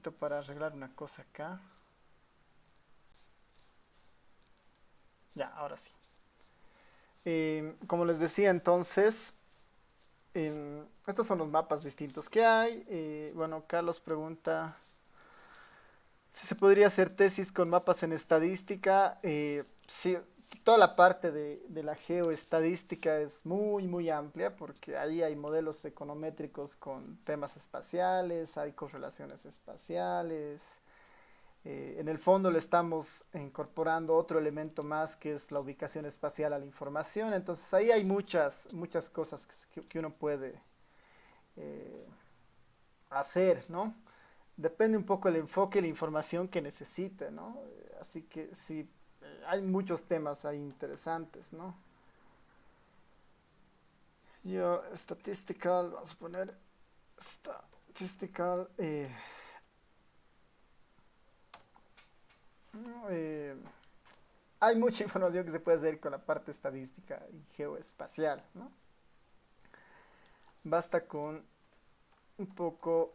Para arreglar una cosa acá. Ya, ahora sí. Como les decía entonces, estos son los mapas distintos que hay. Bueno, Carlos pregunta si se podría hacer tesis con mapas en estadística. Sí, toda la parte de la geoestadística es muy, muy amplia porque ahí hay modelos econométricos con temas espaciales, hay correlaciones espaciales. En el fondo le estamos incorporando otro elemento más que es la ubicación espacial a la información. Entonces ahí hay muchas, muchas cosas que uno puede eh, hacer, ¿no? Depende un poco el enfoque y la información que necesite, ¿no? Así que sí, hay muchos temas ahí interesantes, ¿no? Yo, statistical, vamos a poner statistical, eh, hay mucha información que se puede hacer con la parte estadística y geoespacial, ¿no? Basta con un poco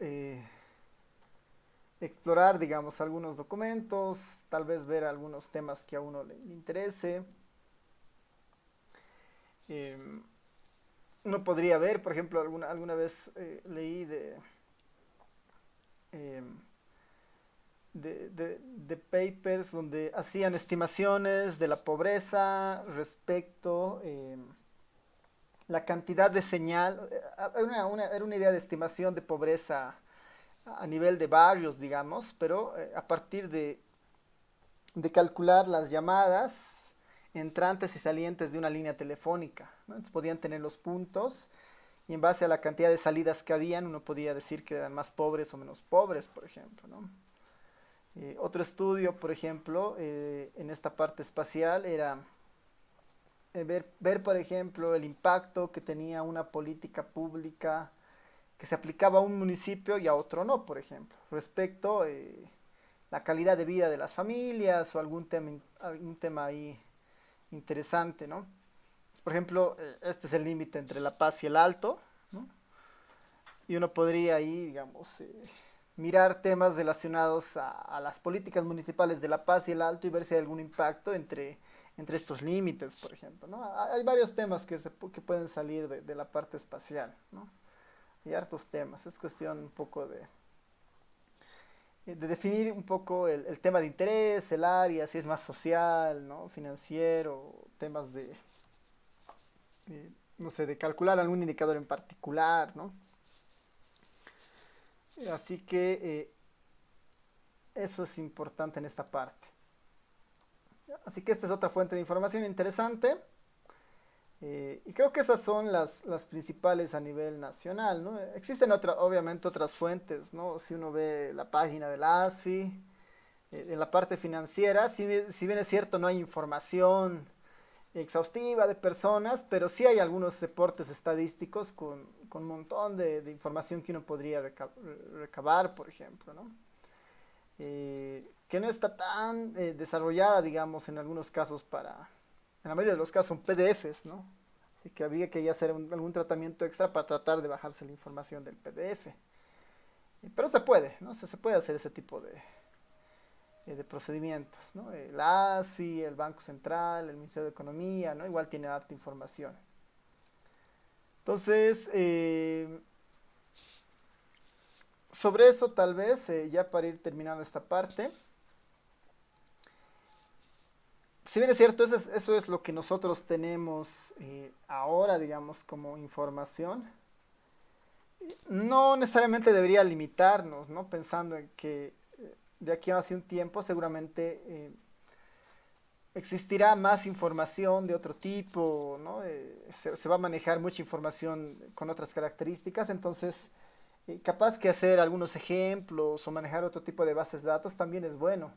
explorar, digamos, algunos documentos, tal vez ver algunos temas que a uno le interese. Eh, Uno podría ver, por ejemplo, alguna vez leí eh, de papers donde hacían estimaciones de la pobreza respecto la cantidad de señal, era una idea de estimación de pobreza a nivel de barrios, digamos, pero a partir de calcular las llamadas entrantes y salientes de una línea telefónica, ¿no? Entonces podían tener los puntos y en base a la cantidad de salidas que habían uno podía decir que eran más pobres o menos pobres, por ejemplo, ¿no? Otro estudio, por ejemplo, en esta parte espacial era ver, por ejemplo, el impacto que tenía una política pública que se aplicaba a un municipio y a otro no, por ejemplo, respecto la calidad de vida de las familias o algún tema ahí interesante, ¿no? Por ejemplo, este es el límite entre La Paz y el Alto, ¿no? Y uno podría ahí, digamos, mirar temas relacionados a las políticas municipales de La Paz y el Alto y ver si hay algún impacto entre estos límites, por ejemplo, ¿no? Hay varios temas que pueden salir de la parte espacial, ¿no? Hay hartos temas, es cuestión un poco de definir un poco el tema de interés, el área, si es más social, ¿no? Financiero, temas no sé, de calcular algún indicador en particular, ¿no? Así que eso es importante en esta parte. Así que esta es otra fuente de información interesante. Y creo que esas son las principales a nivel nacional, ¿no? Existen obviamente otras fuentes, ¿no? Si uno ve la página de la ASFI, en la parte financiera, si bien es cierto, no hay información exhaustiva de personas, pero sí hay algunos reportes estadísticos con un montón de información que uno podría recabar, por ejemplo, ¿no? Que no está tan desarrollada, digamos, en algunos casos en la mayoría de los casos son PDFs, ¿no? Así que habría que ya hacer algún tratamiento extra para tratar de bajarse la información del PDF. Pero se puede, ¿no? Se puede hacer ese tipo de procedimientos, ¿no? La ASFI, el Banco Central, el Ministerio de Economía, ¿no? Igual tiene harta información. Entonces, sobre eso tal vez, ya para ir terminando esta parte, si bien es cierto, eso es lo que nosotros tenemos ahora, digamos, como información, no necesariamente debería limitarnos, ¿no? Pensando en que de aquí a hace un tiempo seguramente existirá más información de otro tipo, ¿no? Se va a manejar mucha información con otras características, entonces capaz que hacer algunos ejemplos o manejar otro tipo de bases de datos también es bueno.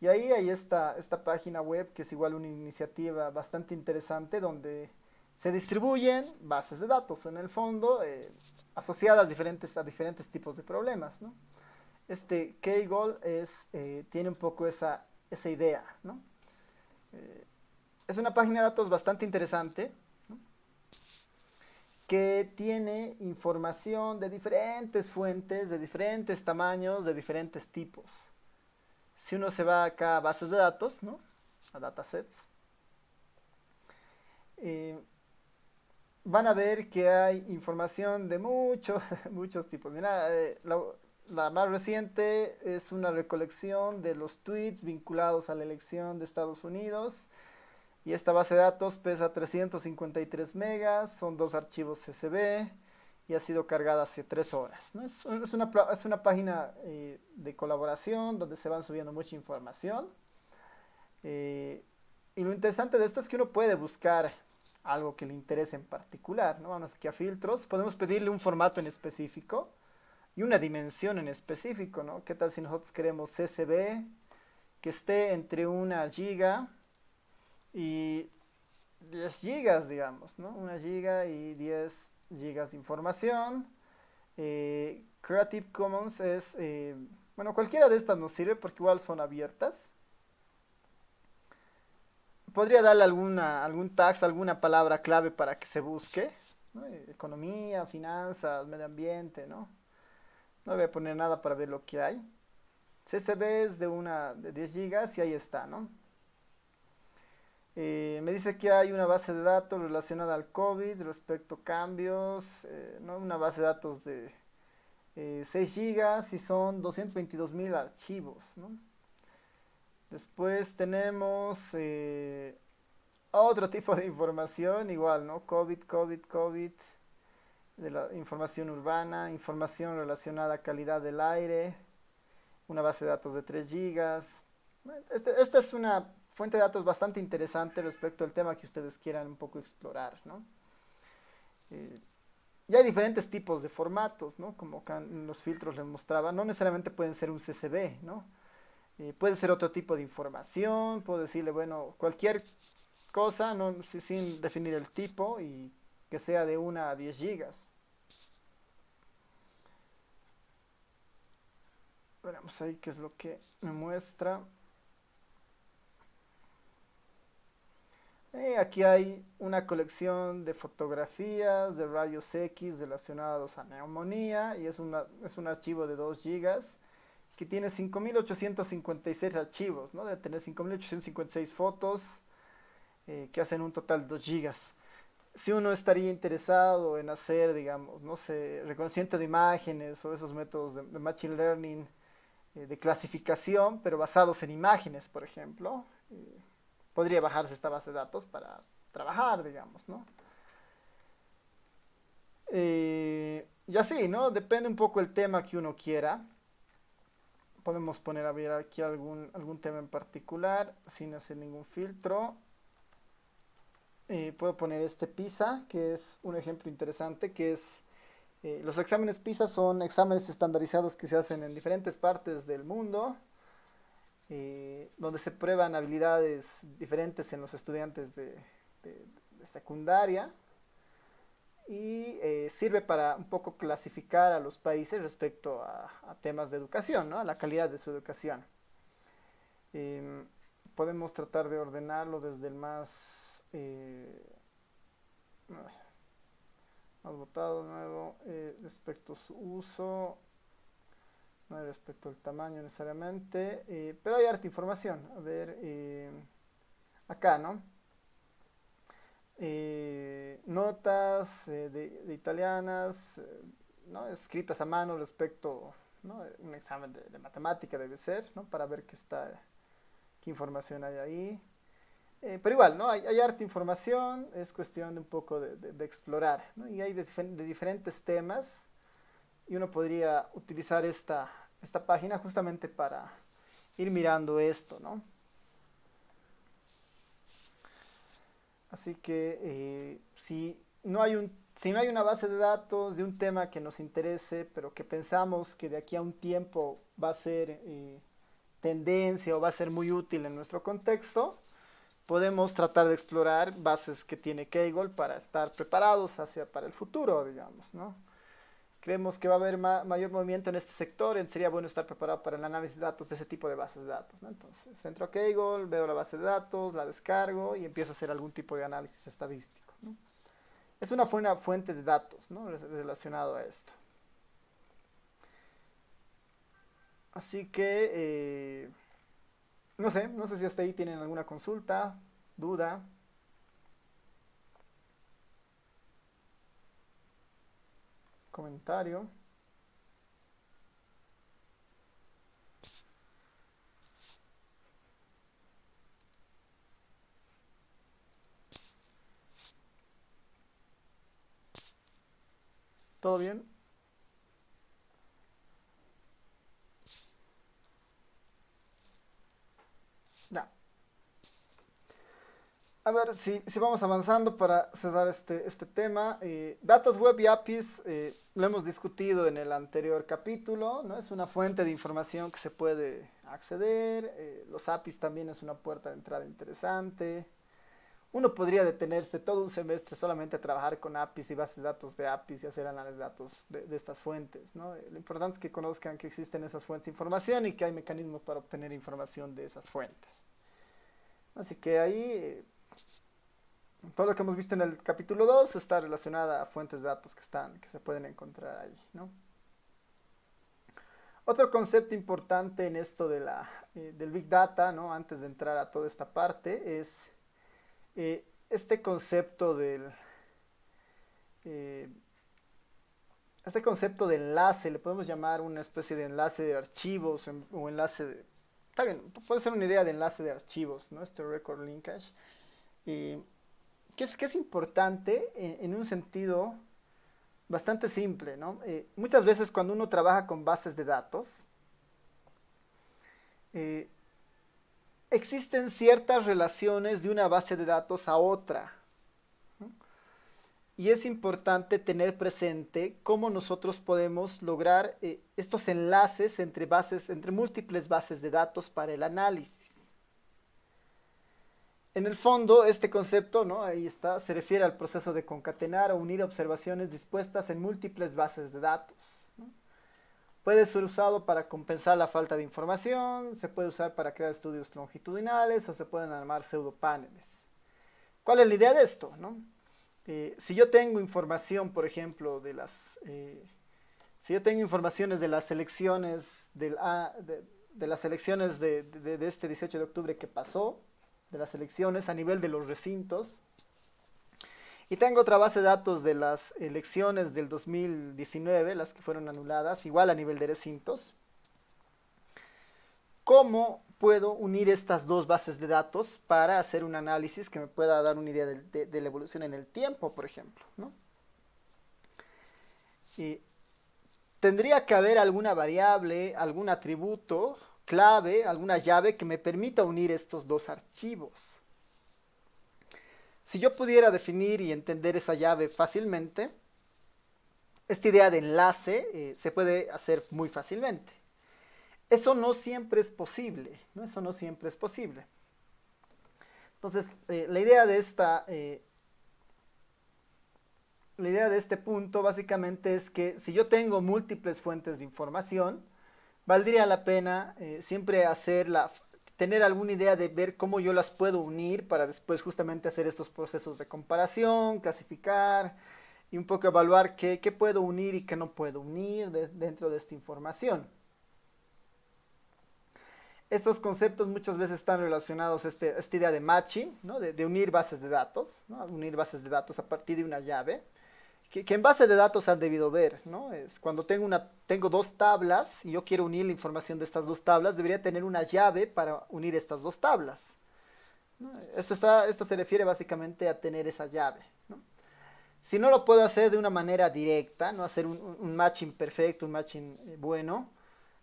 Y ahí hay esta página web que es igual una iniciativa bastante interesante donde se distribuyen bases de datos en el fondo asociadas a diferentes tipos de problemas, ¿no? Este Kaggle tiene un poco esa idea, ¿no? Es una página de datos bastante interesante, ¿no? que tiene información de diferentes fuentes, de diferentes tamaños, de diferentes tipos. Si uno se va acá a bases de datos, ¿no? A datasets, eh, van a ver que hay información de muchos, muchos tipos. Mira, la más reciente es una recolección de los tweets vinculados a la elección de Estados Unidos. Y esta base de datos pesa 353 megas, son dos archivos CSV y ha sido cargada hace 3 horas, ¿no? Es una página de colaboración donde se van subiendo mucha información. eh, y lo interesante de esto es que uno puede buscar algo que le interese en particular, ¿no? Vamos aquí a filtros, podemos pedirle un formato en específico y una dimensión en específico, ¿no? ¿Qué tal si nosotros queremos CSV que esté entre 1 giga y 10 gigas, digamos, ¿no? 1 giga y 10 gigas de información? Creative Commons es, bueno, cualquiera de estas nos sirve porque igual son abiertas. Podría darle algún tags, alguna palabra clave para que se busque, ¿no? Economía, finanzas, medio ambiente, ¿no? No voy a poner nada para ver lo que hay. CSV es de 10 gigas y ahí está, ¿no? Me dice que hay una base de datos relacionada al COVID respecto a cambios, ¿no? Una base de datos de 6 gigas y son 222.000 archivos, ¿no? Después tenemos otro tipo de información, igual, ¿no? COVID, de la información urbana, información relacionada a calidad del aire, una base de datos de 3 gigas. Esta es una fuente de datos bastante interesante respecto al tema que ustedes quieran un poco explorar, ¿no? Eh, y hay diferentes tipos de formatos, ¿no? Como acá en los filtros les mostraba, no necesariamente pueden ser un CSV, ¿no? Puede ser otro tipo de información, puedo decirle, bueno, cualquier cosa, ¿no? Sin definir el tipo y que sea de 1 a 10 gigas. Veremos ahí qué es lo que me muestra. Aquí hay una colección de fotografías de rayos X relacionados a neumonía y es un archivo de 2 gigas que tiene 5.856 archivos, ¿no? Debe tener 5.856 fotos que hacen un total de 2 gigas. Si uno estaría interesado en hacer, digamos, no sé, reconocimiento de imágenes o esos métodos de machine learning, de clasificación, pero basados en imágenes, por ejemplo, podría bajarse esta base de datos para trabajar, digamos, ¿no? Y así, ¿no? Depende un poco el tema que uno quiera. Podemos poner a ver aquí algún tema en particular sin hacer ningún filtro. Puedo poner este PISA, que es un ejemplo interesante, que es los exámenes PISA son exámenes estandarizados que se hacen en diferentes partes del mundo, donde se prueban habilidades diferentes en los estudiantes de secundaria y sirve para un poco clasificar a los países respecto a temas de educación, ¿no? A la calidad de su educación. Eh, Podemos tratar de ordenarlo desde el más votado nuevo, respecto a su uso, no hay respecto al tamaño necesariamente, pero hay harta información. A ver, acá, ¿no? Notas de italianas, ¿no? Escritas a mano respecto, ¿no? Un examen de matemática debe ser, ¿no? Para ver qué información hay ahí. Pero igual, ¿no? Hay harta información, es cuestión de un poco de explorar, ¿no? Y hay de diferentes temas y uno podría utilizar esta página justamente para ir mirando esto, ¿no? Así que si no hay una base de datos de un tema que nos interese, pero que pensamos que de aquí a un tiempo va a ser tendencia o va a ser muy útil en nuestro contexto, podemos tratar de explorar bases que tiene Kaggle para estar preparados para el futuro, digamos, ¿no? Creemos que va a haber mayor movimiento en este sector, sería bueno estar preparado para el análisis de datos de ese tipo de bases de datos, ¿no? Entonces, entro a Kaggle, veo la base de datos, la descargo y empiezo a hacer algún tipo de análisis estadístico, ¿no? Es una buena fuente de datos, ¿no? Relacionado a esto. Así que, no sé si hasta ahí tienen alguna consulta, duda, comentario. ¿Todo bien? Ya. A ver, si vamos avanzando para cerrar este tema. Datos web y APIs, lo hemos discutido en el anterior capítulo, ¿no? Es una fuente de información que se puede acceder. Los APIs también es una puerta de entrada interesante. Uno podría detenerse todo un semestre solamente a trabajar con APIs y bases de datos de APIs y hacer análisis de datos de estas fuentes, ¿no? Lo importante es que conozcan que existen esas fuentes de información y que hay mecanismos para obtener información de esas fuentes. Así que ahí todo lo que hemos visto en el capítulo 2 está relacionado a fuentes de datos que se pueden encontrar ahí, ¿no? Otro concepto importante en esto del Big Data, ¿no? Antes de entrar a toda esta parte, es este concepto eh, este concepto de enlace. Le podemos llamar una especie de enlace de archivos o enlace de... Está bien, puede ser una idea de enlace de archivos, ¿no? Este record linkage. Eh, que es importante en un sentido bastante simple, ¿no? Muchas veces cuando uno trabaja con bases de datos, eh, existen ciertas relaciones de una base de datos a otra, ¿no? Y es importante tener presente cómo nosotros podemos lograr estos enlaces entre entre múltiples bases de datos para el análisis. En el fondo, este concepto, ¿no? Ahí está, se refiere al proceso de concatenar o unir observaciones dispuestas en múltiples bases de datos, ¿no? Puede ser usado para compensar la falta de información, se puede usar para crear estudios longitudinales o se pueden armar pseudopaneles. ¿Cuál es la idea de esto, no? Si yo tengo información, por ejemplo, si yo tengo informaciones de las elecciones de las elecciones de este 18 de octubre que pasó, de las elecciones a nivel de los recintos, y tengo otra base de datos de las elecciones del 2019, las que fueron anuladas, igual a nivel de recintos. ¿Cómo puedo unir estas dos bases de datos para hacer un análisis que me pueda dar una idea de la evolución en el tiempo, por ejemplo, ¿no? Y tendría que haber alguna variable, algún atributo clave, alguna llave que me permita unir estos dos archivos. Si yo pudiera definir y entender esa llave fácilmente, esta idea de enlace se puede hacer muy fácilmente. Eso no siempre es posible, ¿no? Eso no siempre es posible. Entonces, la idea de este punto básicamente es que si yo tengo múltiples fuentes de información, valdría la pena siempre tener alguna idea de ver cómo yo las puedo unir para después justamente hacer estos procesos de comparación, clasificar y un poco evaluar qué puedo unir y qué no puedo unir dentro de esta información. Estos conceptos muchas veces están relacionados a esta idea de matching, ¿no? De unir bases de datos, ¿no? Unir bases de datos a partir de una llave. Que en base de datos han debido ver, ¿no? Es cuando tengo dos tablas y yo quiero unir la información de estas dos tablas, debería tener una llave para unir estas dos tablas, ¿no? Esto se refiere básicamente a tener esa llave, ¿no? Si no lo puedo hacer de una manera directa, no hacer un matching perfecto, un matching bueno,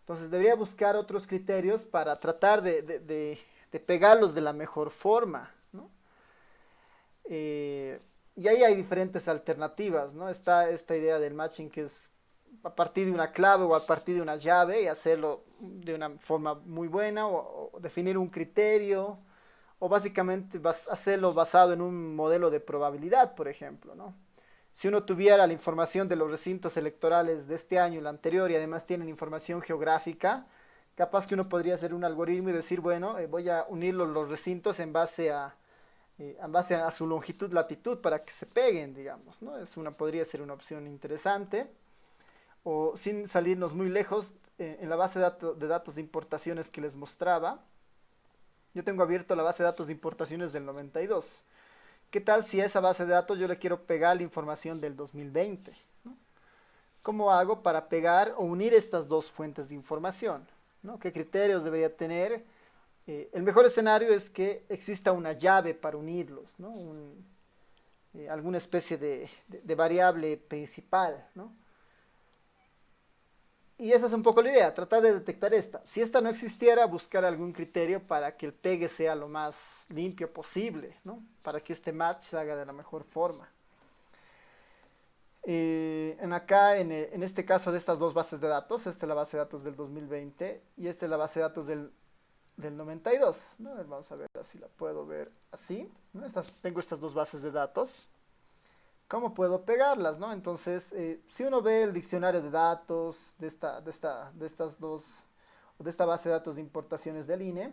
entonces debería buscar otros criterios para tratar de pegarlos de la mejor forma, ¿no? Y ahí hay diferentes alternativas, ¿no? Está esta idea del matching que es a partir de una clave o a partir de una llave y hacerlo de una forma muy buena o definir un criterio o básicamente hacerlo basado en un modelo de probabilidad, por ejemplo, ¿no? Si uno tuviera la información de los recintos electorales de este año y el anterior y además tienen información geográfica, capaz que uno podría hacer un algoritmo y decir, bueno, voy a unir los recintos en base en base a su longitud, latitud, para que se peguen, digamos, ¿no? Podría ser una opción interesante. O sin salirnos muy lejos, en la base de datos de importaciones que les mostraba, yo tengo abierto la base de datos de importaciones del 92. ¿Qué tal si a esa base de datos yo le quiero pegar la información del 2020? ¿No? ¿Cómo hago para pegar o unir estas dos fuentes de información? ¿No? ¿Qué criterios debería tener? El mejor escenario es que exista una llave para unirlos, ¿no? Alguna especie de variable principal, ¿no? Y esa es un poco la idea, tratar de detectar esta. Si esta no existiera, buscar algún criterio para que el pegue sea lo más limpio posible, ¿no? Para que este match se haga de la mejor forma. En este caso de estas dos bases de datos, esta es la base de datos del 2020 y esta es la base de datos del 92, ¿no? A ver, vamos a ver si la puedo ver así, ¿no? Tengo estas dos bases de datos. ¿Cómo puedo pegarlas, no? Entonces, si uno ve el diccionario de datos de estas dos, de esta base de datos de importaciones del INE,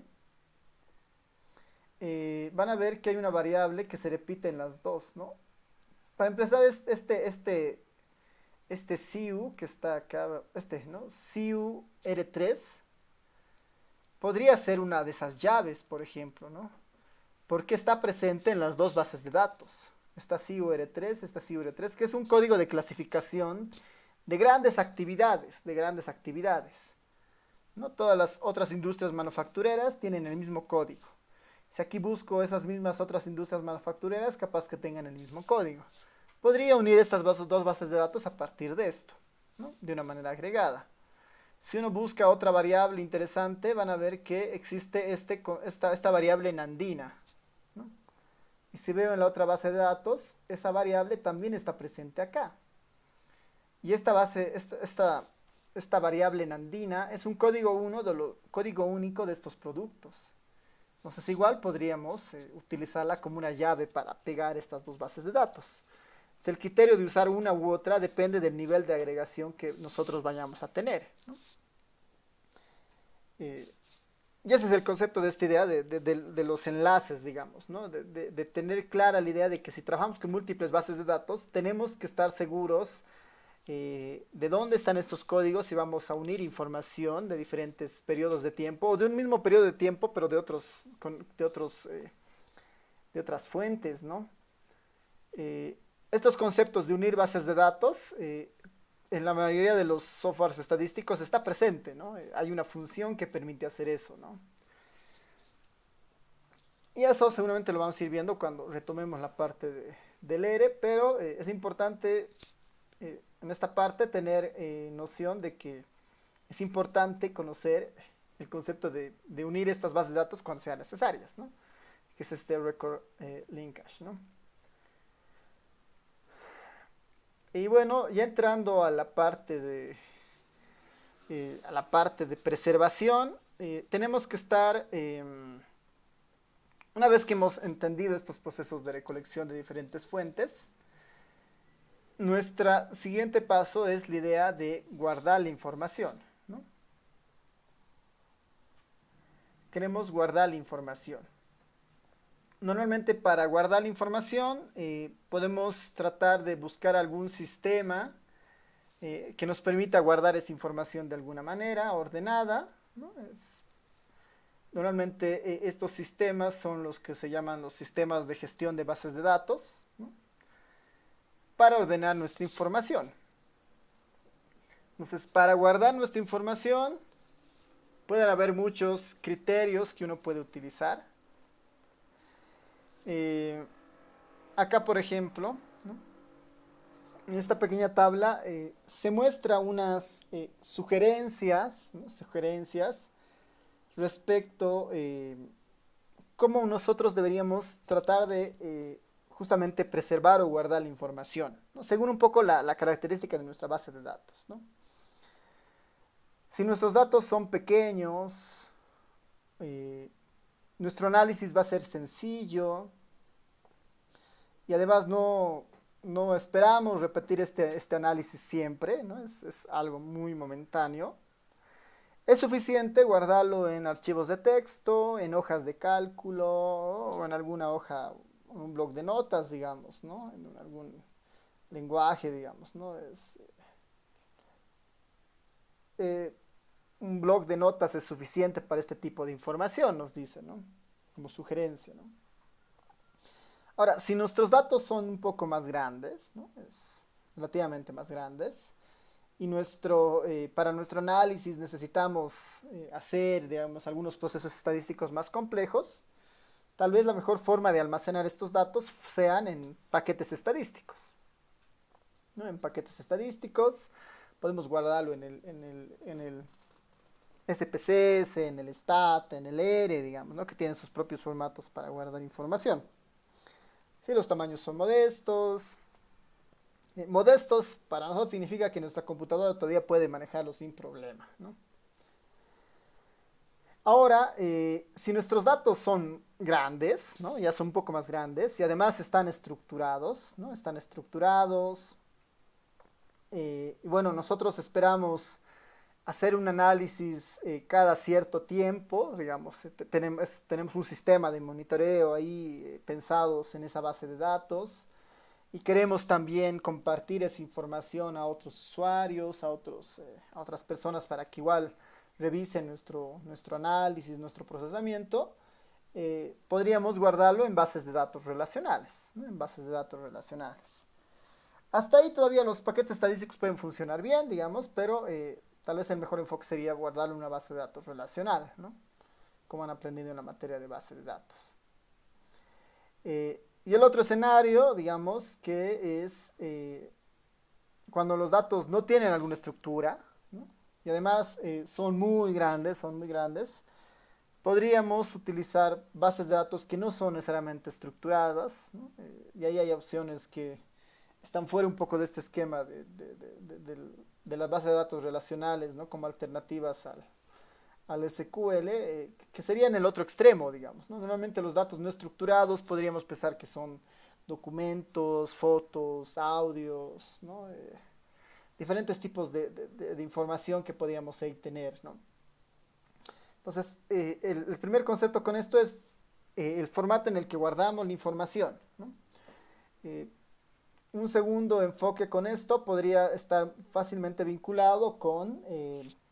van a ver que hay una variable que se repite en las dos, ¿no? Para empezar, este CIU que está acá, ¿no? CIU R3, podría ser una de esas llaves, por ejemplo, ¿no? Porque está presente en las dos bases de datos. Esta CIUR3, esta CIUR3, que es un código de clasificación de grandes actividades, No todas las otras industrias manufactureras tienen el mismo código. Si aquí busco esas mismas otras industrias manufactureras, capaz que tengan el mismo código. Podría unir estas dos bases de datos a partir de esto, ¿no? De una manera agregada. Si uno busca otra variable interesante, van a ver que existe esta variable nandina, ¿no? Y si veo en la otra base de datos, esa variable también está presente acá. Y esta variable nandina es un código único de estos productos. Entonces igual podríamos utilizarla como una llave para pegar estas dos bases de datos. El criterio de usar una u otra depende del nivel de agregación que nosotros vayamos a tener, ¿no? Y ese es el concepto de esta idea de los enlaces, digamos, ¿no? De tener clara la idea de que si trabajamos con múltiples bases de datos, tenemos que estar seguros de dónde están estos códigos y vamos a unir información de diferentes periodos de tiempo o de un mismo periodo de tiempo, pero de otras fuentes, ¿no? Estos conceptos de unir bases de datos en la mayoría de los softwares estadísticos está presente, ¿no? Hay una función que permite hacer eso, ¿no? Y eso seguramente lo vamos a ir viendo cuando retomemos la parte del ERE, pero es importante en esta parte tener noción de que es importante conocer el concepto de unir estas bases de datos cuando sean necesarias, ¿no? Que es este record linkage, ¿no? Y bueno, ya entrando a la parte de preservación, tenemos que estar, una vez que hemos entendido estos procesos de recolección de diferentes fuentes, nuestro siguiente paso es la idea de guardar la información, ¿no? Queremos guardar la información. Normalmente para guardar la información podemos tratar de buscar algún sistema que nos permita guardar esa información de alguna manera ordenada, ¿no? Normalmente estos sistemas son los que se llaman los sistemas de gestión de bases de datos, ¿no? Para ordenar nuestra información. Entonces, para guardar nuestra información pueden haber muchos criterios que uno puede utilizar. Acá, por ejemplo, ¿no? En esta pequeña tabla se muestra unas sugerencias, ¿no? Sugerencias respecto cómo nosotros deberíamos tratar de justamente preservar o guardar la información, ¿no? Según un poco la característica de nuestra base de datos, ¿no? Si nuestros datos son pequeños, nuestro análisis va a ser sencillo y además no esperamos repetir este análisis siempre, ¿no? Es algo muy momentáneo. Es suficiente guardarlo en archivos de texto, en hojas de cálculo o en alguna hoja un blog de notas, digamos, ¿no? En algún lenguaje, digamos, ¿no? Eh, un blog de notas es suficiente para este tipo de información, nos dice, ¿no? Como sugerencia, ¿no? Ahora, si nuestros datos son un poco más grandes, ¿no? Es relativamente más grandes, y para nuestro análisis necesitamos hacer, digamos, algunos procesos estadísticos más complejos, tal vez la mejor forma de almacenar estos datos sean en paquetes estadísticos, ¿no? En paquetes estadísticos podemos guardarlo en el SPSS, en el STAT, en el ERE, digamos, ¿no? Que tienen sus propios formatos para guardar información. Si los tamaños son modestos, modestos para nosotros significa que nuestra computadora todavía puede manejarlo sin problema, ¿no? Ahora, si nuestros datos son grandes, ¿no? Ya son un poco más grandes y además están estructurados, ¿no? Están estructurados. Y bueno, nosotros esperamos hacer un análisis cada cierto tiempo, digamos, tenemos un sistema de monitoreo ahí pensados en esa base de datos y queremos también compartir esa información a otros usuarios, a otras personas para que igual revisen nuestro análisis, nuestro procesamiento. Podríamos guardarlo en bases de datos relacionales, ¿no? En bases de datos relacionales. Hasta ahí todavía los paquetes estadísticos pueden funcionar bien, digamos, pero tal vez el mejor enfoque sería guardarlo en una base de datos relacional, ¿no? Como han aprendido en la materia de base de datos. Y el otro escenario, digamos, que es cuando los datos no tienen alguna estructura, ¿no? Y además son muy grandes, podríamos utilizar bases de datos que no son necesariamente estructuradas, ¿no? Y ahí hay opciones que están fuera un poco de este esquema de las bases de datos relacionales, ¿no? Como alternativas al SQL, que sería en el otro extremo, digamos, ¿no? Normalmente los datos no estructurados podríamos pensar que son documentos, fotos, audios, ¿no? Diferentes tipos de información que podríamos ahí tener, ¿no? Entonces, el primer concepto con esto es el formato en el que guardamos la información, ¿no? Eh, un segundo enfoque con esto podría estar fácilmente vinculado con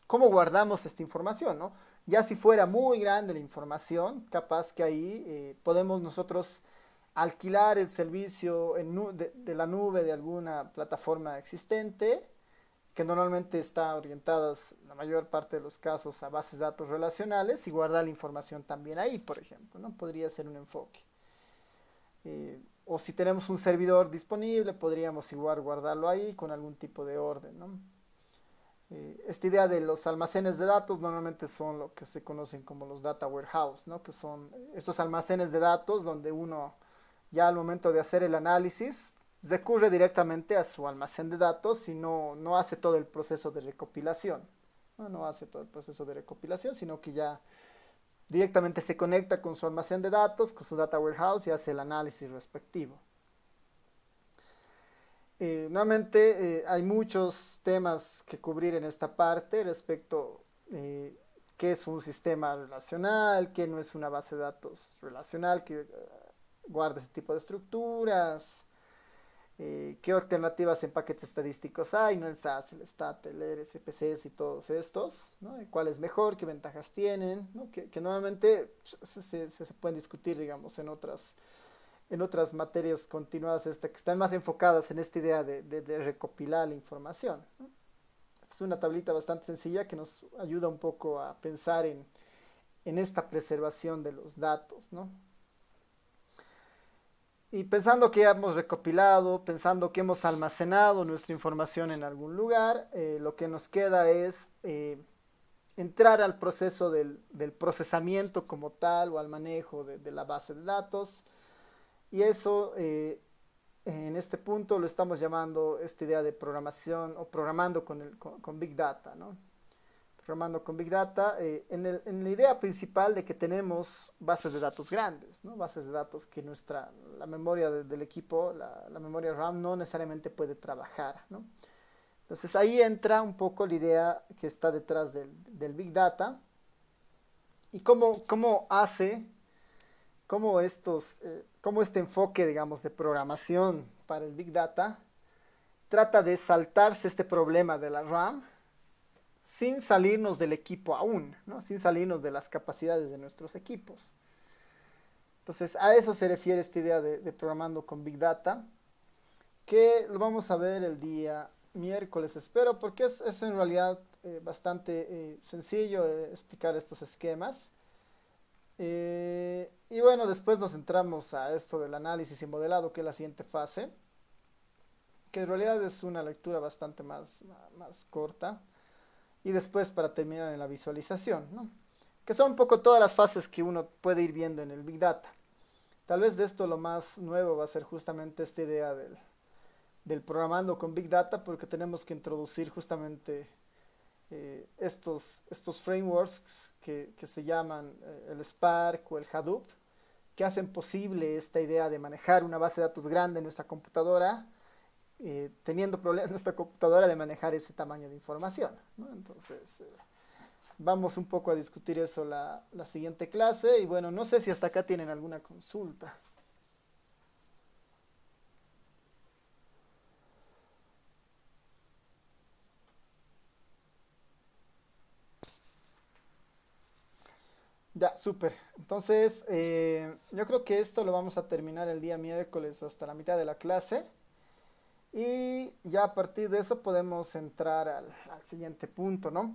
cómo guardamos esta información, ¿no? Ya si fuera muy grande la información, capaz que ahí podemos nosotros alquilar el servicio de la nube de alguna plataforma existente, que normalmente está orientadas, la mayor parte de los casos, a bases de datos relacionales y guardar la información también ahí, por ejemplo, ¿no? Podría ser un enfoque. O si tenemos un servidor disponible, podríamos igual guardarlo ahí con algún tipo de orden, ¿no? Esta idea de los almacenes de datos normalmente son lo que se conocen como los data warehouse, ¿no? Que son estos almacenes de datos donde uno ya al momento de hacer el análisis recurre directamente a su almacén de datos y no hace todo el proceso de recopilación, ¿no? No hace todo el proceso de recopilación, sino que ya directamente se conecta con su almacén de datos, con su data warehouse y hace el análisis respectivo. Nuevamente, hay muchos temas que cubrir en esta parte respecto qué es un sistema relacional, qué no es una base de datos relacional que guarda ese tipo de estructuras, qué alternativas en paquetes estadísticos hay, ¿no? El SAS, el STAT, el RSPCS y todos estos, ¿no? ¿Cuál es mejor? ¿Qué ventajas tienen? ¿No? Que normalmente se pueden discutir, digamos, en otras materias continuadas que están más enfocadas en esta idea de recopilar la información, ¿no? Esta es una tablita bastante sencilla que nos ayuda un poco a pensar en esta preservación de los datos, ¿no? Y pensando que ya hemos recopilado, pensando que hemos almacenado nuestra información en algún lugar, lo que nos queda es entrar al proceso del procesamiento como tal o al manejo de la base de datos. Y eso en este punto lo estamos llamando esta idea de programación o programando con Big Data, ¿no? Programando con Big Data, en la idea principal de que tenemos bases de datos grandes, ¿no? Bases de datos que la memoria del equipo, la memoria RAM no necesariamente puede trabajar, ¿no? Entonces ahí entra un poco la idea que está detrás del Big Data y cómo cómo este enfoque, digamos, de programación para el Big Data trata de saltarse este problema de la RAM sin salirnos del equipo aún, ¿no? Sin salirnos de las capacidades de nuestros equipos. Entonces, a eso se refiere esta idea de programando con Big Data, que lo vamos a ver el día miércoles, espero, porque es en realidad bastante sencillo explicar estos esquemas. Y bueno, después nos entramos a esto del análisis y modelado, que es la siguiente fase, que en realidad es una lectura bastante más corta. Y después para terminar en la visualización, ¿no? Que son un poco todas las fases que uno puede ir viendo en el Big Data. Tal vez de esto lo más nuevo va a ser justamente esta idea del programando con Big Data, porque tenemos que introducir justamente estos frameworks que se llaman el Spark o el Hadoop, que hacen posible esta idea de manejar una base de datos grande en nuestra computadora, teniendo problemas en nuestra computadora de manejar ese tamaño de información, ¿no? Entonces, vamos un poco a discutir eso la siguiente clase. Y bueno, no sé si hasta acá tienen alguna consulta. Ya, súper. Entonces, yo creo que esto lo vamos a terminar el día miércoles hasta la mitad de la clase. Y ya a partir de eso podemos entrar al siguiente punto, ¿no?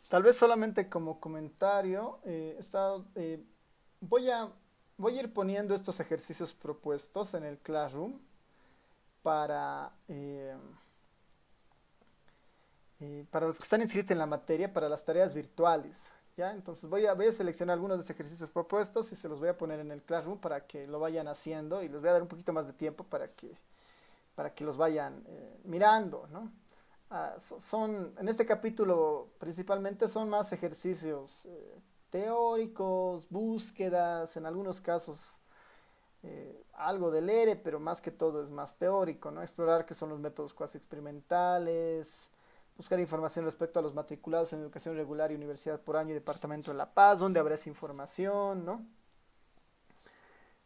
Tal vez solamente como comentario, voy a, voy a ir poniendo estos ejercicios propuestos en el Classroom para, para los que están inscritos en la materia, para las tareas virtuales. ¿Ya? Entonces voy a seleccionar algunos de los ejercicios propuestos y se los voy a poner en el Classroom para que lo vayan haciendo, y les voy a dar un poquito más de tiempo para que los vayan mirando, ¿no? En este capítulo principalmente son más ejercicios teóricos, búsquedas, en algunos casos algo del ERE, pero más que todo es más teórico, ¿no? Explorar qué son los métodos cuasi experimentales, buscar información respecto a los matriculados en educación regular y universidad por año y departamento de La Paz, donde habrá esa información, ¿no?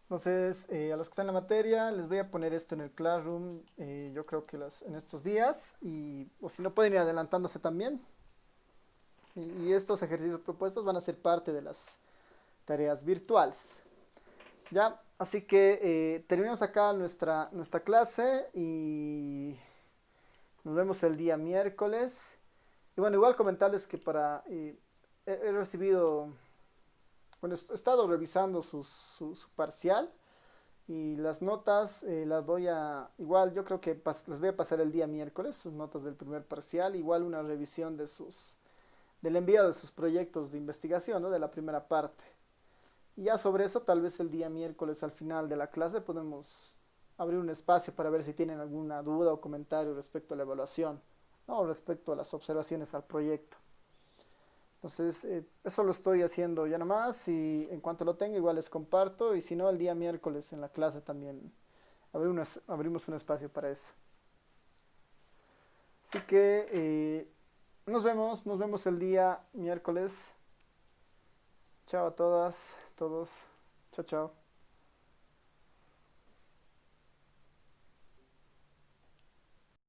Entonces, a los que están en la materia, les voy a poner esto en el Classroom, yo creo que en estos días, o si no pueden ir adelantándose también. Y estos ejercicios propuestos van a ser parte de las tareas virtuales. ¿Ya? Así que terminamos acá nuestra clase y nos vemos el día miércoles. Y bueno, igual comentarles que he recibido, bueno, he estado revisando su parcial, y las notas igual yo creo que les voy a pasar el día miércoles, sus notas del primer parcial, igual una revisión del envío de sus proyectos de investigación, ¿no? De la primera parte. Y ya sobre eso, tal vez el día miércoles al final de la clase podemos abrir un espacio para ver si tienen alguna duda o comentario respecto a la evaluación, ¿no? O respecto a las observaciones al proyecto. Entonces, eso lo estoy haciendo ya nomás, y en cuanto lo tenga igual les comparto, y si no, el día miércoles en la clase también abrimos un espacio para eso. Así que nos vemos el día miércoles. Chao a todas, todos. Chao, chao.